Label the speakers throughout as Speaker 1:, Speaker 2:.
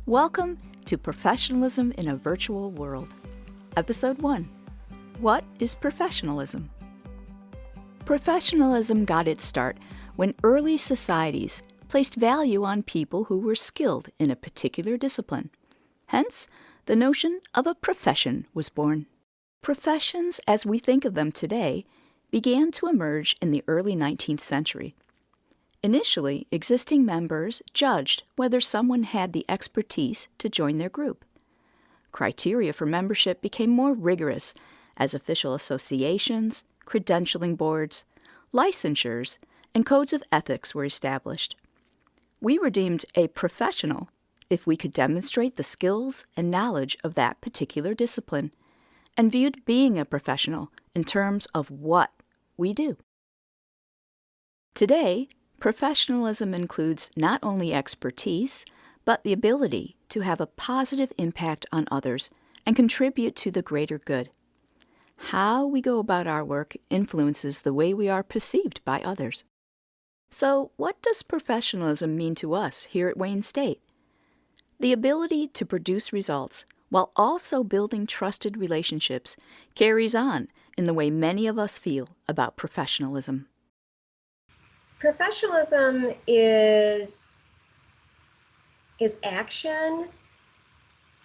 Speaker 1: Welcome to Professionalism in a Virtual World. Episode 1. What is professionalism? Professionalism got its start when early societies placed value on people who were skilled in a particular discipline. Hence, the notion of a profession was born. Professions, as we think of them today, began to emerge in the early 19th century. Initially, existing members judged whether someone had the expertise to join their group. Criteria for membership became more rigorous as official associations, credentialing boards, licensures, and codes of ethics were established. We were deemed a professional if we could demonstrate the skills and knowledge of that particular discipline, and viewed being a professional in terms of what we do. Today, professionalism includes not only expertise, but the ability to have a positive impact on others and contribute to the greater good. How we go about our work influences the way we are perceived by others. So, what does professionalism mean to us here at Wayne State? The ability to produce results while also building trusted relationships carries on in the way many of us feel about professionalism.
Speaker 2: Professionalism is action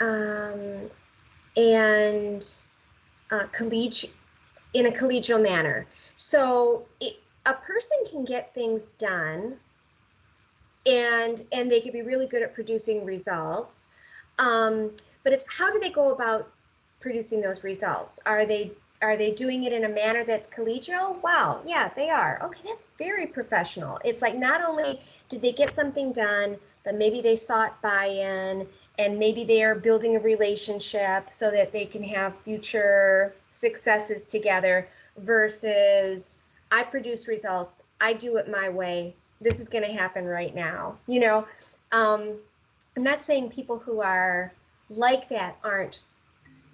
Speaker 2: and in a collegial manner. So a person can get things done, and they can be really good at producing results. But it's how do they go about producing those results? Are they doing it in a manner that's collegial? Wow, yeah, they are. Okay, that's very professional. It's like not only did they get something done, but maybe they sought buy-in, and maybe they are building a relationship so that they can have future successes together versus I produce results, I do it my way, this is going to happen right now. I'm not saying people who are like that aren't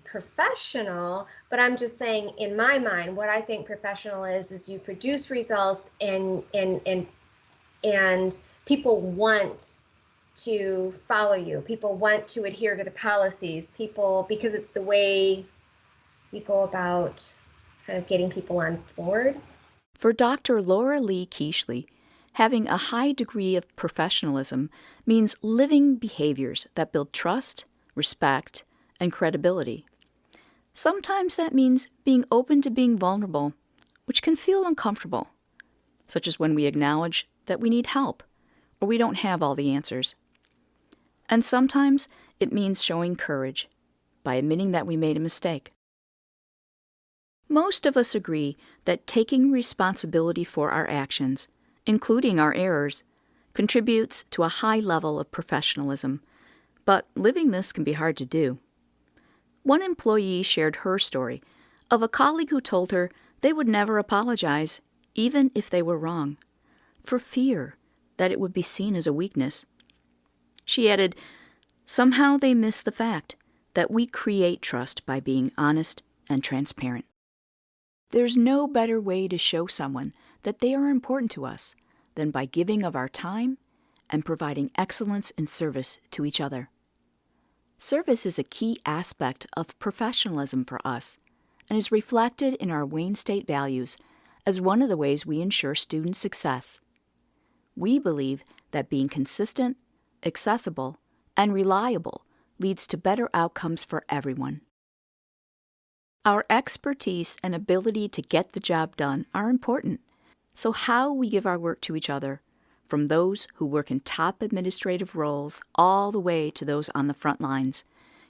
Speaker 2: professional, but I'm just saying in my mind what I think professional is you produce results and people want to follow you. People want to adhere to the policies. Because it's the way you go about kind of getting people on board.
Speaker 1: For Dr. Laura Lee Keishley, having a high degree of professionalism means living behaviors that build trust, respect, and credibility. Sometimes that means being open to being vulnerable, which can feel uncomfortable, such as when we acknowledge that we need help or we don't have all the answers. And sometimes it means showing courage by admitting that we made a mistake. Most of us agree that taking responsibility for our actions, including our errors, contributes to a high level of professionalism, but living this can be hard to do. One employee shared her story of a colleague who told her they would never apologize, even if they were wrong, for fear that it would be seen as a weakness. She added, "Somehow they miss the fact that we create trust by being honest and transparent." There's no better way to show someone that they are important to us than by giving of our time and providing excellence in service to each other. Service is a key aspect of professionalism for us and is reflected in our Wayne State values as one of the ways we ensure student success. We believe that being consistent, accessible, and reliable leads to better outcomes for everyone. Our expertise and ability to get the job done are important, so how we give our work to each other, from those who work in top administrative roles all the way to those on the front lines,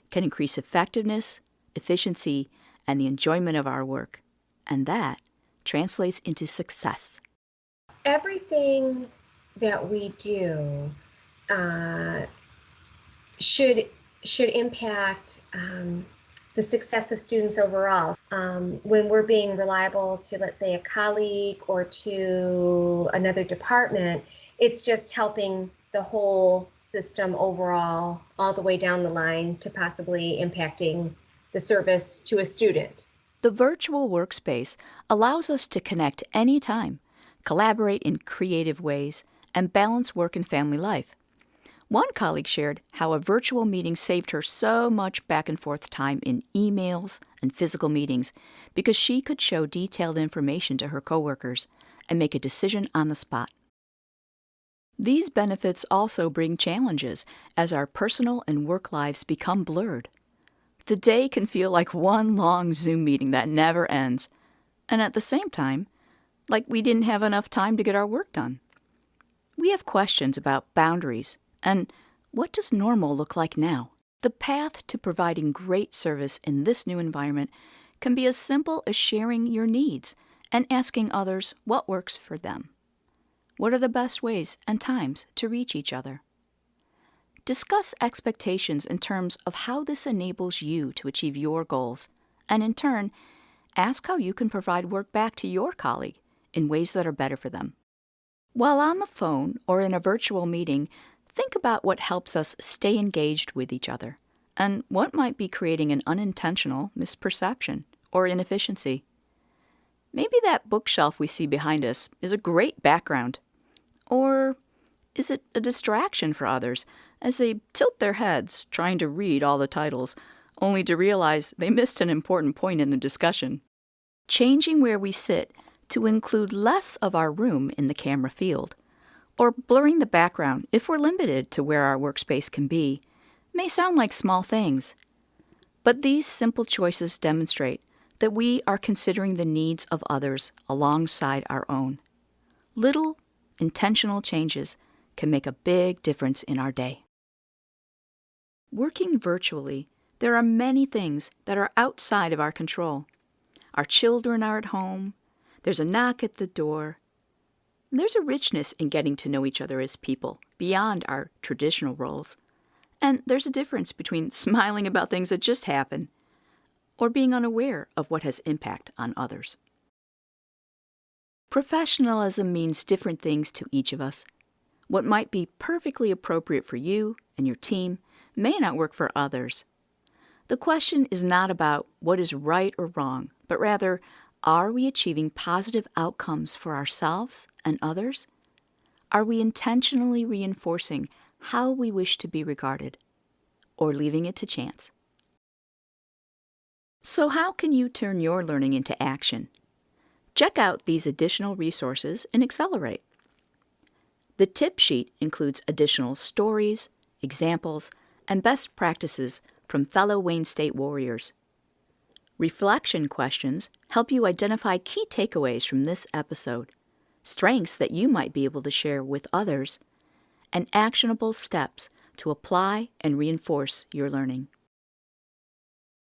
Speaker 1: can increase effectiveness, efficiency, and the enjoyment of our work. And that translates into success.
Speaker 2: Everything that we do should impact the success of students overall. When we're being reliable to, let's say, a colleague or to another department, it's just helping the whole system overall, all the way down the line to possibly impacting the service to a student.
Speaker 1: The virtual workspace allows us to connect anytime, collaborate in creative ways, and balance work and family life. One colleague shared how a virtual meeting saved her so much back and forth time in emails and physical meetings because she could show detailed information to her coworkers and make a decision on the spot. These benefits also bring challenges as our personal and work lives become blurred. The day can feel like one long Zoom meeting that never ends, and at the same time, like we didn't have enough time to get our work done. We have questions about boundaries and what does normal look like now? The path to providing great service in this new environment can be as simple as sharing your needs and asking others what works for them. What are the best ways and times to reach each other? Discuss expectations in terms of how this enables you to achieve your goals, and in turn, ask how you can provide work back to your colleague in ways that are better for them. While on the phone or in a virtual meeting, think about what helps us stay engaged with each other and what might be creating an unintentional misperception or inefficiency. Maybe that bookshelf we see behind us is a great background. Or is it a distraction for others as they tilt their heads trying to read all the titles, only to realize they missed an important point in the discussion? Changing where we sit to include less of our room in the camera field, or blurring the background if we're limited to where our workspace can be, may sound like small things. But these simple choices demonstrate that we are considering the needs of others alongside our own. Little, intentional changes can make a big difference in our day. Working virtually, there are many things that are outside of our control. Our children are at home. There's a knock at the door. There's a richness in getting to know each other as people beyond our traditional roles. And there's a difference between smiling about things that just happen or being unaware of what has impact on others. Professionalism means different things to each of us. What might be perfectly appropriate for you and your team may not work for others. The question is not about what is right or wrong, but rather, are we achieving positive outcomes for ourselves and others? Are we intentionally reinforcing how we wish to be regarded, or leaving it to chance? So how can you turn your learning into action? Check out these additional resources and Accelerate. The tip sheet includes additional stories, examples, and best practices from fellow Wayne State warriors. Reflection questions help you identify key takeaways from this episode, strengths that you might be able to share with others, and actionable steps to apply and reinforce your learning.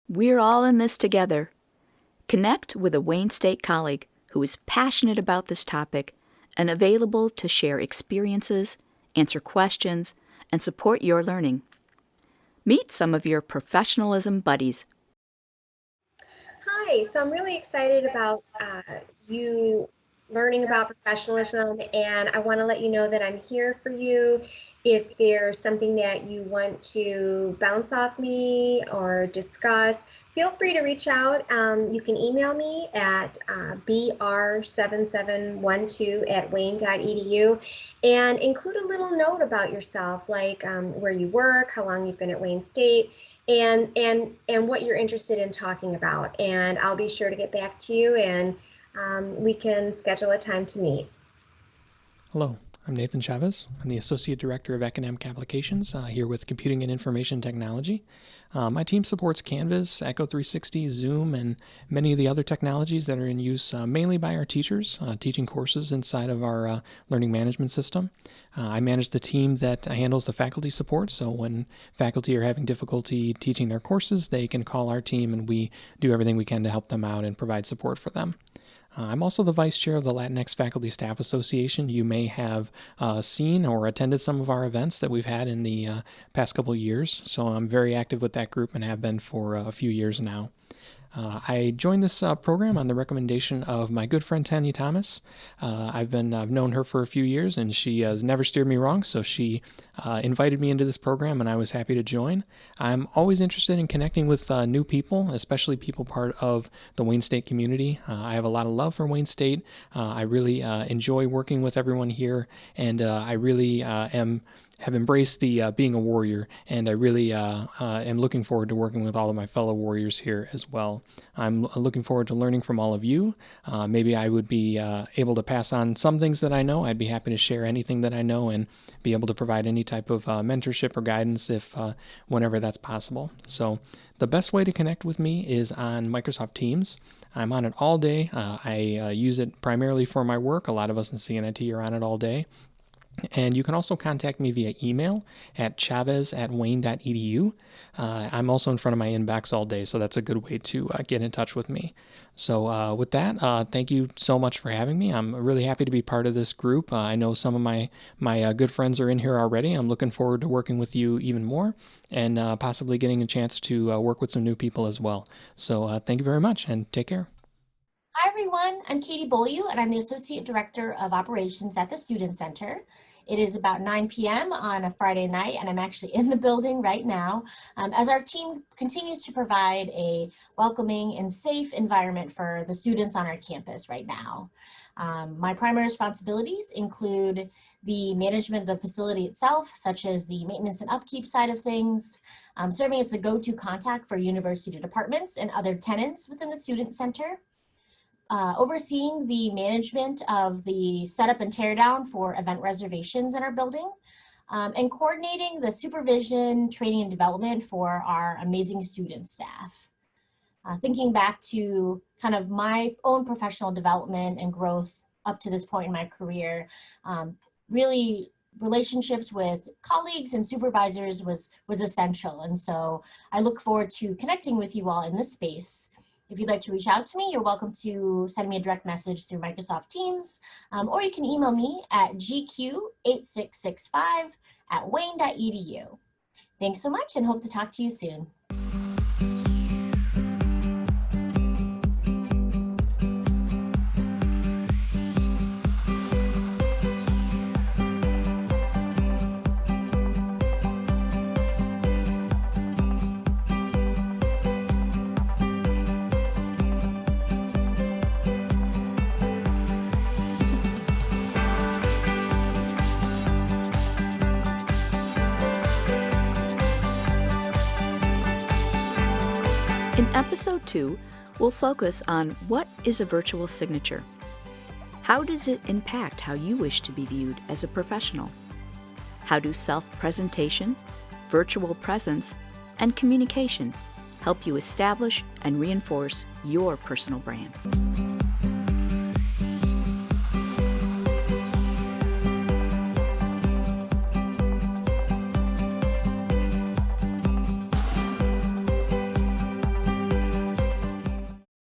Speaker 1: We're all in this together. Connect with a Wayne State colleague who is passionate about this topic and available to share experiences, answer questions, and support your learning. Meet some of your professionalism buddies.
Speaker 2: Hi, so I'm really excited about you learning about professionalism, and I want to let you know that I'm here for you. If there's something that you want to bounce off me or discuss, feel free to reach out. You can email me at br7712@wayne.edu and include a little note about yourself, like where you work, how long you've been at Wayne State, and what you're interested in talking about. And I'll be sure to get back to you, and we can schedule a time to meet.
Speaker 3: Hello, I'm Nathan Chavez. I'm the Associate Director of Academic Applications here with Computing and Information Technology. My team supports Canvas, Echo 360, Zoom, and many of the other technologies that are in use mainly by our teachers, teaching courses inside of our learning management system. I manage the team that handles the faculty support, so when faculty are having difficulty teaching their courses, they can call our team and we do everything we can to help them out and provide support for them. I'm also the Vice Chair of the Latinx Faculty Staff Association. You may have seen or attended some of our events that we've had in the past couple of years, so I'm very active with that group and have been for a few years now. I joined this program on the recommendation of my good friend Tanya Thomas. I've known her for a few years, and she has never steered me wrong, so she invited me into this program, and I was happy to join. I'm always interested in connecting with new people, especially people part of the Wayne State community. I have a lot of love for Wayne State. I really enjoy working with everyone here, and I really have embraced the being a warrior, and I really am looking forward to working with all of my fellow warriors here as well. I'm looking forward to learning from all of you. Maybe I would be able to pass on some things that I know. I'd be happy to share anything that I know and be able to provide any type of mentorship or guidance if whenever that's possible. So the best way to connect with me is on Microsoft Teams. I'm on it all day. I use it primarily for my work. A lot of us in CNIT are on it all day. And you can also contact me via email at chavez@wayne.edu. I'm also in front of my inbox all day, so that's a good way to get in touch with me. So with that, thank you so much for having me. I'm really happy to be part of this group. I know some of my good friends are in here already. I'm looking forward to working with you even more and possibly getting a chance to work with some new people as well. So thank you very much and take care.
Speaker 4: Hi everyone, I'm Katie Beaulieu and I'm the Associate Director of Operations at the Student Center. It is about 9 p.m. on a Friday night and I'm actually in the building right now as our team continues to provide a welcoming and safe environment for the students on our campus right now. My primary responsibilities include the management of the facility itself, such as the maintenance and upkeep side of things, serving as the go-to contact for university departments and other tenants within the Student Center, overseeing the management of the setup and tear down for event reservations in our building, and coordinating the supervision, training, and development for our amazing student staff. Thinking back to kind of my own professional development and growth up to this point in my career, really relationships with colleagues and supervisors was essential. And so I look forward to connecting with you all in this space. If you'd like to reach out to me, you're welcome to send me a direct message through Microsoft Teams, or you can email me at gq8665@wayne.edu. Thanks so much and hope to talk to you soon.
Speaker 1: In Episode 2, we'll focus on what is a virtual signature. How does it impact how you wish to be viewed as a professional? How do self-presentation, virtual presence, and communication help you establish and reinforce your personal brand?